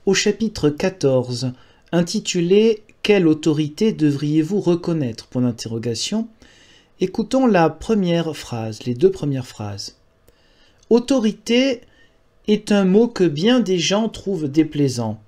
Au chapitre 14, intitulé « Quelle autorité devriez-vous reconnaître ?» point d'interrogation, écoutons la première phrase, les deux premières phrases. « Autorité est un mot que bien des gens trouvent déplaisant.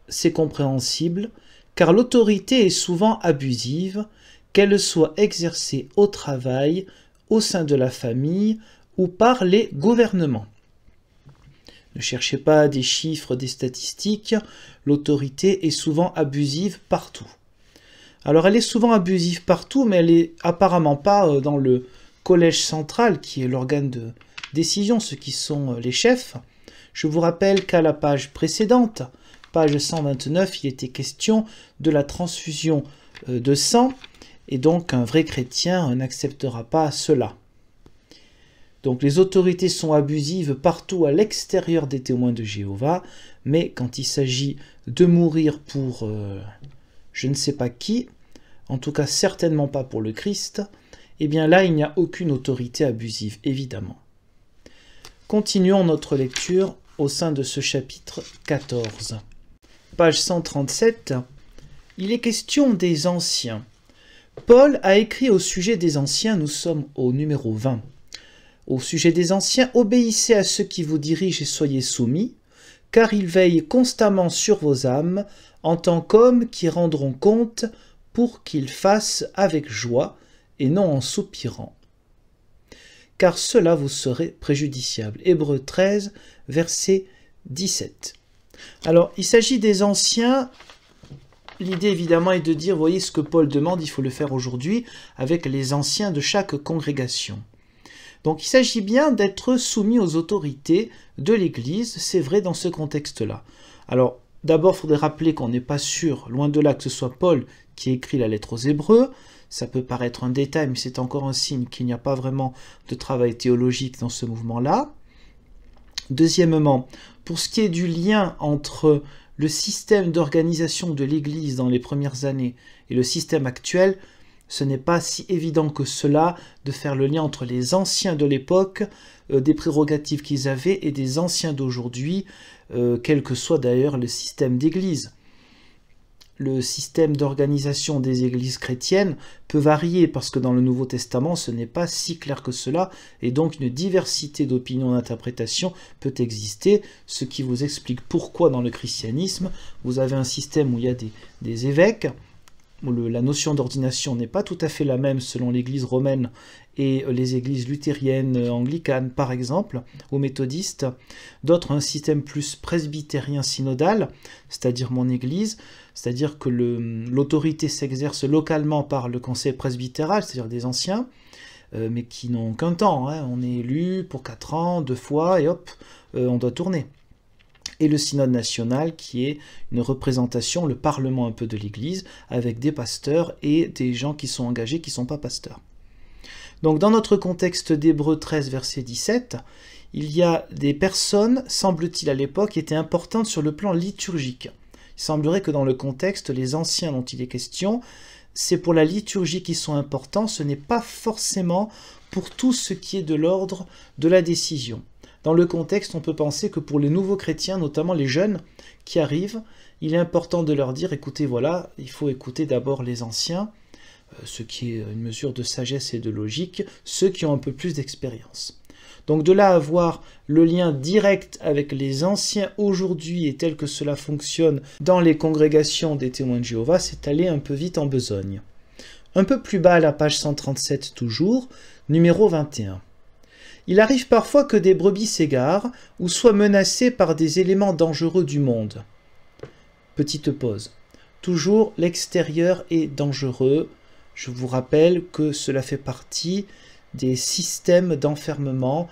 C'est compréhensible, car l'autorité est souvent abusive, qu'elle soit exercée au travail, au sein de la famille ou par les gouvernements. Ne cherchez pas des chiffres, des statistiques, l'autorité est souvent abusive partout. Alors elle est souvent abusive partout, mais elle est apparemment pas dans le collège central, qui est l'organe de décision, ceux qui sont les chefs. Je vous rappelle qu'à la page précédente, page 129, il était question de la transfusion de sang, et donc un vrai chrétien n'acceptera pas cela. Donc les autorités sont abusives partout à l'extérieur des témoins de Jéhovah, mais quand il s'agit de mourir pour je ne sais pas qui, en tout cas certainement pas pour le Christ, eh bien là il n'y a aucune autorité abusive, évidemment. Continuons notre lecture au sein de ce chapitre 14. Page 137, il est question des anciens. Paul a écrit au sujet des anciens, nous sommes au numéro 20. Au sujet des anciens, obéissez à ceux qui vous dirigent et soyez soumis, car ils veillent constamment sur vos âmes, en tant qu'hommes qui rendront compte pour qu'ils fassent avec joie et non en soupirant. Car cela vous serait préjudiciable. Hébreux 13, verset 17. Alors, il s'agit des anciens. L'idée, évidemment, est de dire, voyez ce que Paul demande, il faut le faire aujourd'hui avec les anciens de chaque congrégation. Donc, il s'agit bien d'être soumis aux autorités de l'Église, c'est vrai dans ce contexte-là. Alors, d'abord, il faudrait rappeler qu'on n'est pas sûr, loin de là, que ce soit Paul qui écrit la lettre aux Hébreux. Ça peut paraître un détail, mais c'est encore un signe qu'il n'y a pas vraiment de travail théologique dans ce mouvement-là. Deuxièmement, pour ce qui est du lien entre le système d'organisation de l'Église dans les premières années et le système actuel, ce n'est pas si évident que cela de faire le lien entre les anciens de l'époque, des prérogatives qu'ils avaient, et des anciens d'aujourd'hui, quel que soit d'ailleurs le système d'Église. Le système d'organisation des églises chrétiennes peut varier parce que dans le Nouveau Testament, ce n'est pas si clair que cela, et donc une diversité d'opinions d'interprétation peut exister, ce qui vous explique pourquoi dans le christianisme, vous avez un système où il y a des évêques, où la notion d'ordination n'est pas tout à fait la même selon l'église romaine et les églises luthériennes, anglicanes par exemple, ou méthodistes, d'autres un système plus presbytérien synodal, c'est-à-dire mon église, c'est-à-dire que l'autorité s'exerce localement par le conseil presbytéral, c'est-à-dire des anciens, mais qui n'ont qu'un temps, hein. On est élu pour 4 ans, 2 fois, et hop, on doit tourner. Et le synode national qui est une représentation, le parlement un peu de l'Église, avec des pasteurs et des gens qui sont engagés qui ne sont pas pasteurs. Donc dans notre contexte d'Hébreux 13, verset 17, il y a des personnes, semble-t-il à l'époque, qui étaient importantes sur le plan liturgique. Il semblerait que dans le contexte, les anciens dont il est question, c'est pour la liturgie qui sont importants, ce n'est pas forcément pour tout ce qui est de l'ordre de la décision. Dans le contexte, on peut penser que pour les nouveaux chrétiens, notamment les jeunes qui arrivent, il est important de leur dire, écoutez, voilà, il faut écouter d'abord les anciens, ce qui est une mesure de sagesse et de logique, ceux qui ont un peu plus d'expérience. Donc de là à avoir le lien direct avec les anciens aujourd'hui et tel que cela fonctionne dans les congrégations des témoins de Jéhovah, c'est aller un peu vite en besogne. Un peu plus bas à la page 137 toujours, numéro 21. Il arrive parfois que des brebis s'égarent ou soient menacées par des éléments dangereux du monde. Petite pause. Toujours l'extérieur est dangereux. Je vous rappelle que cela fait partie des systèmes d'enfermement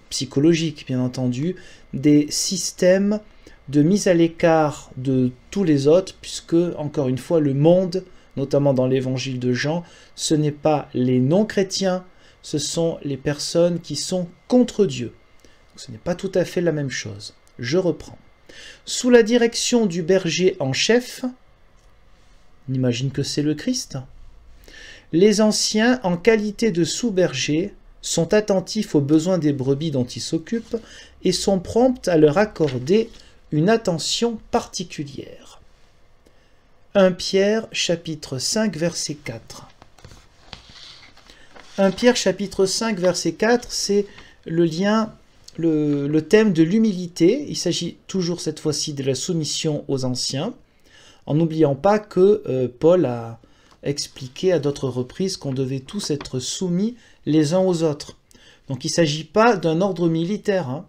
psychologique, bien entendu, des systèmes de mise à l'écart de tous les autres, puisque, encore une fois, le monde, notamment dans l'évangile de Jean, ce n'est pas les non-chrétiens, ce sont les personnes qui sont contre Dieu. Donc, ce n'est pas tout à fait la même chose. Je reprends. Sous la direction du berger en chef, on imagine que c'est le Christ, les anciens, en qualité de sous-bergers, sont attentifs aux besoins des brebis dont ils s'occupent et sont prompts à leur accorder une attention particulière. 1 Pierre chapitre 5 verset 4. 1 Pierre chapitre 5 verset 4, c'est le lien, le thème de l'humilité. Il s'agit toujours cette fois-ci de la soumission aux anciens, en n'oubliant pas que Paul a expliqué à d'autres reprises qu'on devait tous être soumis les uns aux autres. Donc il ne s'agit pas d'un ordre militaire, hein.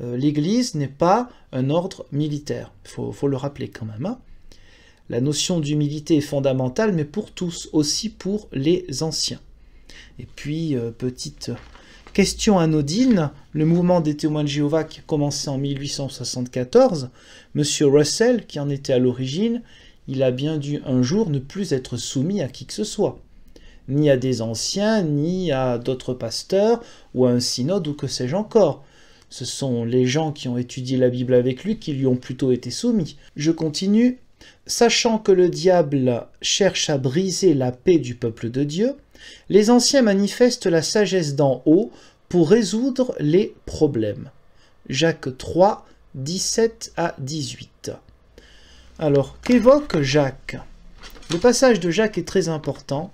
L'Église n'est pas un ordre militaire, il faut le rappeler quand même, hein. La notion d'humilité est fondamentale, mais pour tous, aussi pour les anciens. Et puis, petite question anodine, le mouvement des témoins de Jéhovah qui a commencé en 1874, M. Russell, qui en était à l'origine, il a bien dû un jour ne plus être soumis à qui que ce soit, ni à des anciens, ni à d'autres pasteurs, ou à un synode, ou que sais-je encore. Ce sont les gens qui ont étudié la Bible avec lui qui lui ont plutôt été soumis. Je continue. Sachant que le diable cherche à briser la paix du peuple de Dieu, les anciens manifestent la sagesse d'en haut pour résoudre les problèmes. Jacques 3, 17 à 18. Alors, qu'évoque Jacques? Le passage de Jacques est très important,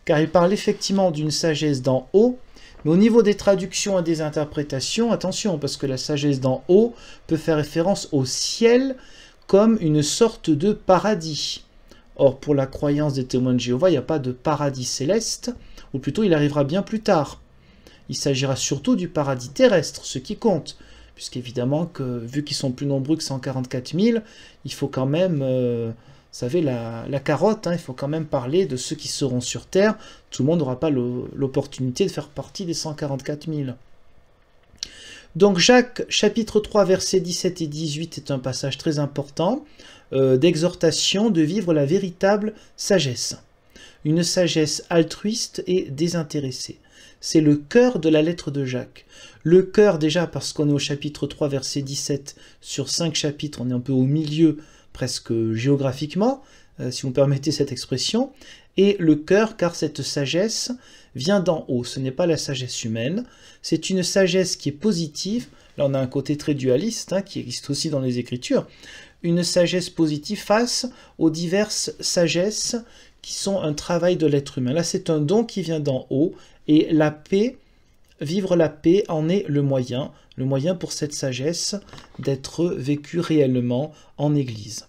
car il parle effectivement d'une sagesse d'en haut, mais au niveau des traductions et des interprétations, attention, parce que la sagesse d'en haut peut faire référence au ciel comme une sorte de paradis. Or, pour la croyance des témoins de Jéhovah, il n'y a pas de paradis céleste, ou plutôt il arrivera bien plus tard. Il s'agira surtout du paradis terrestre, ce qui compte, puisqu'évidemment, vu qu'ils sont plus nombreux que 144 000, il faut quand même... vous savez, la carotte, hein, il faut quand même parler de ceux qui seront sur Terre. Tout le monde n'aura pas l'opportunité de faire partie des 144 000. Donc Jacques, chapitre 3, versets 17 et 18 est un passage très important d'exhortation de vivre la véritable sagesse. Une sagesse altruiste et désintéressée. C'est le cœur de la lettre de Jacques. Le cœur déjà parce qu'on est au chapitre 3, verset 17, sur 5 chapitres, on est un peu au milieu, presque géographiquement, si vous me permettez cette expression, et le cœur, car cette sagesse vient d'en haut, ce n'est pas la sagesse humaine, c'est une sagesse qui est positive, là on a un côté très dualiste, hein, qui existe aussi dans les Écritures, une sagesse positive face aux diverses sagesses qui sont un travail de l'être humain. Là c'est un don qui vient d'en haut, et la paix, vivre la paix en est le moyen pour cette sagesse d'être vécue réellement en Église.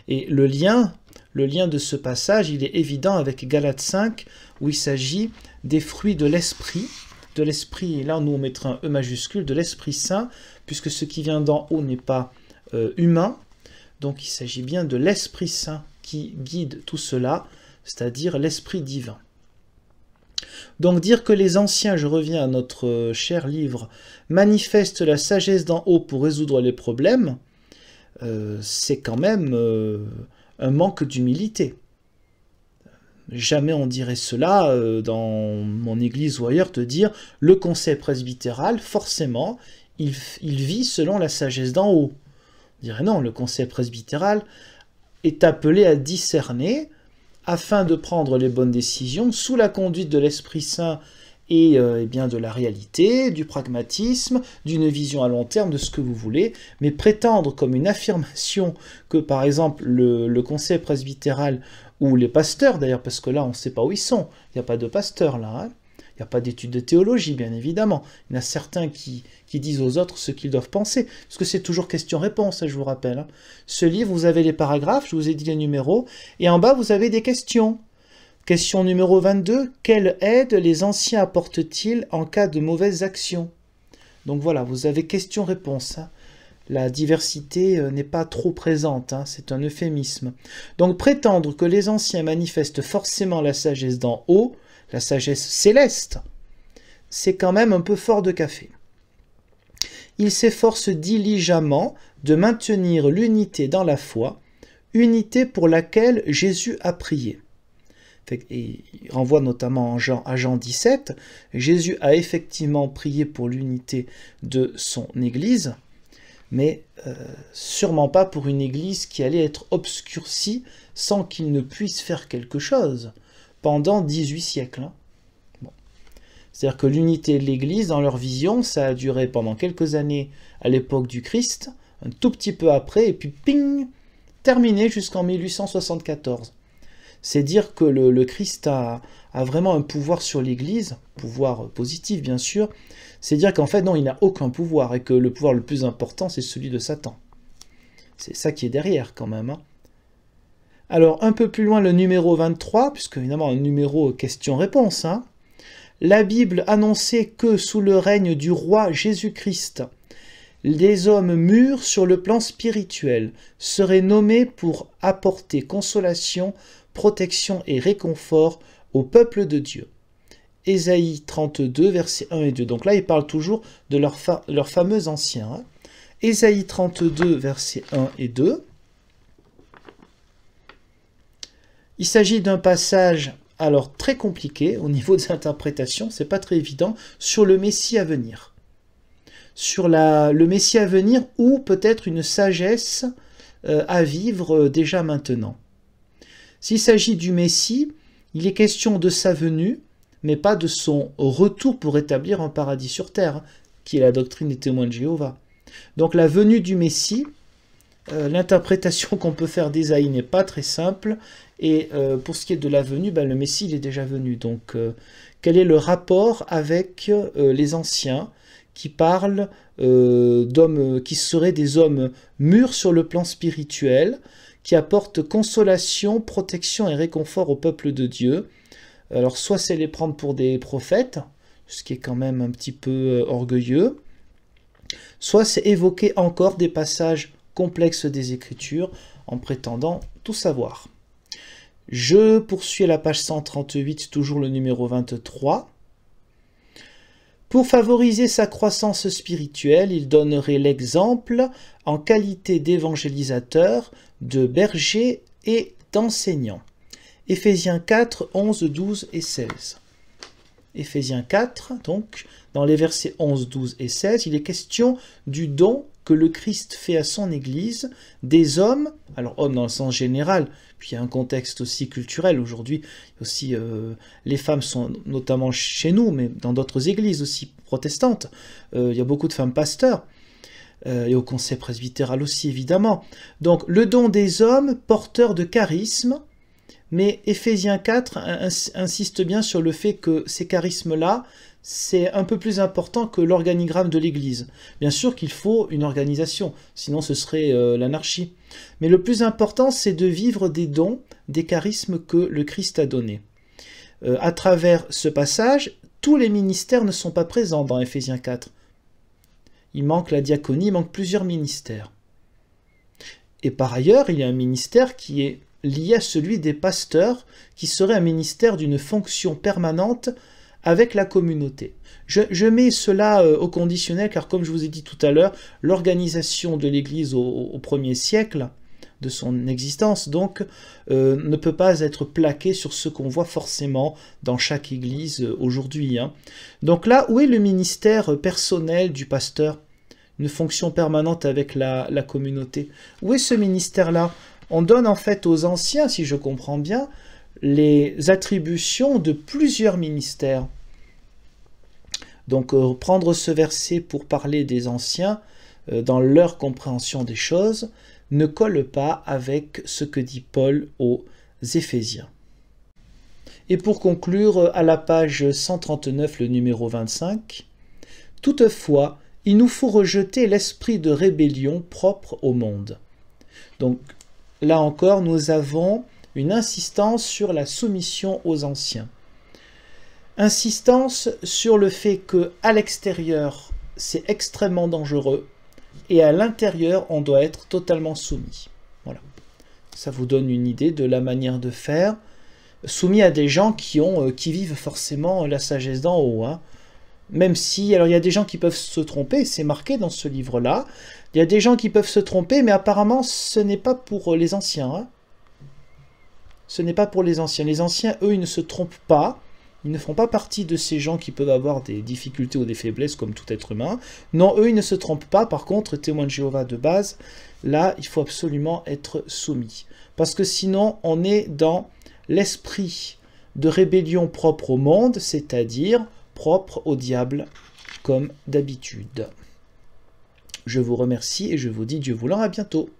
Et le lien de ce passage, il est évident avec Galates 5, où il s'agit des fruits de l'Esprit, et là nous on mettra un E majuscule, de l'Esprit Saint, puisque ce qui vient d'en haut n'est pas humain, donc il s'agit bien de l'Esprit Saint qui guide tout cela, c'est-à-dire l'Esprit divin. Donc dire que les anciens, je reviens à notre cher livre, manifestent la sagesse d'en haut pour résoudre les problèmes, c'est quand même un manque d'humilité. Jamais on dirait cela dans mon église ou ailleurs, de dire le conseil presbytéral, forcément, il vit selon la sagesse d'en haut. On dirait non, le conseil presbytéral est appelé à discerner afin de prendre les bonnes décisions sous la conduite de l'Esprit Saint et bien de la réalité, du pragmatisme, d'une vision à long terme, de ce que vous voulez, mais prétendre comme une affirmation que, par exemple, le conseil presbytéral, ou les pasteurs d'ailleurs, parce que là, on ne sait pas où ils sont, il n'y a pas de pasteurs là, hein. Il n'y a pas d'études de théologie, bien évidemment. Il y en a certains qui disent aux autres ce qu'ils doivent penser, parce que c'est toujours question-réponse, je vous rappelle, hein. Ce livre, vous avez les paragraphes, je vous ai dit les numéros, et en bas, vous avez des questions. Question numéro 22, quelle aide les anciens apportent-ils en cas de mauvaises actions? Donc voilà, vous avez question-réponse, hein. La diversité n'est pas trop présente, hein, c'est un euphémisme. Donc prétendre que les anciens manifestent forcément la sagesse d'en haut, la sagesse céleste, c'est quand même un peu fort de café. Ils s'efforcent diligemment de maintenir l'unité dans la foi, unité pour laquelle Jésus a prié. Et il renvoie notamment à Jean 17, Jésus a effectivement prié pour l'unité de son Église, mais sûrement pas pour une Église qui allait être obscurcie sans qu'il ne puisse faire quelque chose pendant 18 siècles. Hein. Bon. C'est-à-dire que l'unité de l'Église, dans leur vision, ça a duré pendant quelques années à l'époque du Christ, un tout petit peu après, et puis ping, terminé jusqu'en 1874. C'est dire que le Christ a vraiment un pouvoir sur l'Église, pouvoir positif bien sûr, c'est dire qu'en fait non, il n'a aucun pouvoir, et que le pouvoir le plus important c'est celui de Satan. C'est ça qui est derrière quand même. Hein. Alors un peu plus loin le numéro 23, puisque évidemment un numéro question-réponse, hein. La Bible annonçait que sous le règne du roi Jésus-Christ, les hommes mûrs sur le plan spirituel seraient nommés pour apporter consolation, protection et réconfort au peuple de Dieu. Ésaïe 32, versets 1 et 2. Donc là, il parle toujours de leur fameux ancien. Hein. Ésaïe 32, versets 1 et 2. Il s'agit d'un passage alors très compliqué au niveau des interprétations, c'est pas très évident, sur le Messie à venir. Sur le Messie à venir ou peut-être une sagesse à vivre déjà maintenant. S'il s'agit du Messie, il est question de sa venue, mais pas de son retour pour établir un paradis sur terre, qui est la doctrine des témoins de Jéhovah. Donc la venue du Messie, l'interprétation qu'on peut faire d'Ésaïe n'est pas très simple, et pour ce qui est de la venue, le Messie il est déjà venu. Donc quel est le rapport avec les anciens qui parlent d'hommes qui seraient des hommes mûrs sur le plan spirituel, qui apportent consolation, protection et réconfort au peuple de Dieu. Alors soit c'est les prendre pour des prophètes, ce qui est quand même un petit peu orgueilleux, soit c'est évoquer encore des passages complexes des Écritures en prétendant tout savoir. Je poursuis à la page 138, toujours le numéro 23. Pour favoriser sa croissance spirituelle, il donnerait l'exemple en qualité d'évangélisateur, de berger et d'enseignant. Éphésiens 4, 11, 12 et 16. Éphésiens 4, donc, dans les versets 11, 12 et 16, il est question du don que le Christ fait à son Église, des hommes, alors hommes dans le sens général, puis il y a un contexte aussi culturel aujourd'hui, aussi les femmes sont notamment chez nous, mais dans d'autres églises aussi protestantes, il y a beaucoup de femmes pasteurs, et au conseil presbytéral aussi évidemment. Donc le don des hommes porteurs de charisme, mais Éphésiens 4 insiste bien sur le fait que ces charismes-là, c'est un peu plus important que l'organigramme de l'Église. Bien sûr qu'il faut une organisation, sinon ce serait l'anarchie. Mais le plus important, c'est de vivre des dons, des charismes que le Christ a donnés. À travers ce passage, tous les ministères ne sont pas présents dans Éphésiens 4. Il manque la diaconie, il manque plusieurs ministères. Et par ailleurs, il y a un ministère qui est lié à celui des pasteurs, qui serait un ministère d'une fonction permanente avec la communauté. Je mets cela au conditionnel, car comme je vous ai dit tout à l'heure, l'organisation de l'Église au 1er siècle de son existence, donc, ne peut pas être plaquée sur ce qu'on voit forcément dans chaque Église aujourd'hui. Hein. Donc là, où est le ministère personnel du pasteur? Une fonction permanente avec la communauté. Où est ce ministère-là? On donne en fait aux anciens, si je comprends bien, les attributions de plusieurs ministères. Donc prendre ce verset pour parler des anciens, dans leur compréhension des choses, ne colle pas avec ce que dit Paul aux Éphésiens. Et pour conclure, à la page 139, le numéro 25, « Toutefois, il nous faut rejeter l'esprit de rébellion propre au monde. » Donc là encore, nous avons une insistance sur la soumission aux anciens. Insistance sur le fait qu'à l'extérieur, c'est extrêmement dangereux, et à l'intérieur, on doit être totalement soumis. Voilà. Ça vous donne une idée de la manière de faire, soumis à des gens qui vivent forcément la sagesse d'en haut. Hein. Même si, alors il y a des gens qui peuvent se tromper, c'est marqué dans ce livre-là, il y a des gens qui peuvent se tromper, mais apparemment, ce n'est pas pour les anciens. Hein. Ce n'est pas pour les anciens. Les anciens, eux, ils ne se trompent pas. Ils ne font pas partie de ces gens qui peuvent avoir des difficultés ou des faiblesses comme tout être humain. Non, eux, ils ne se trompent pas. Par contre, témoins de Jéhovah de base, là, il faut absolument être soumis. Parce que sinon, on est dans l'esprit de rébellion propre au monde, c'est-à-dire propre au diable, comme d'habitude. Je vous remercie et je vous dis Dieu voulant à bientôt.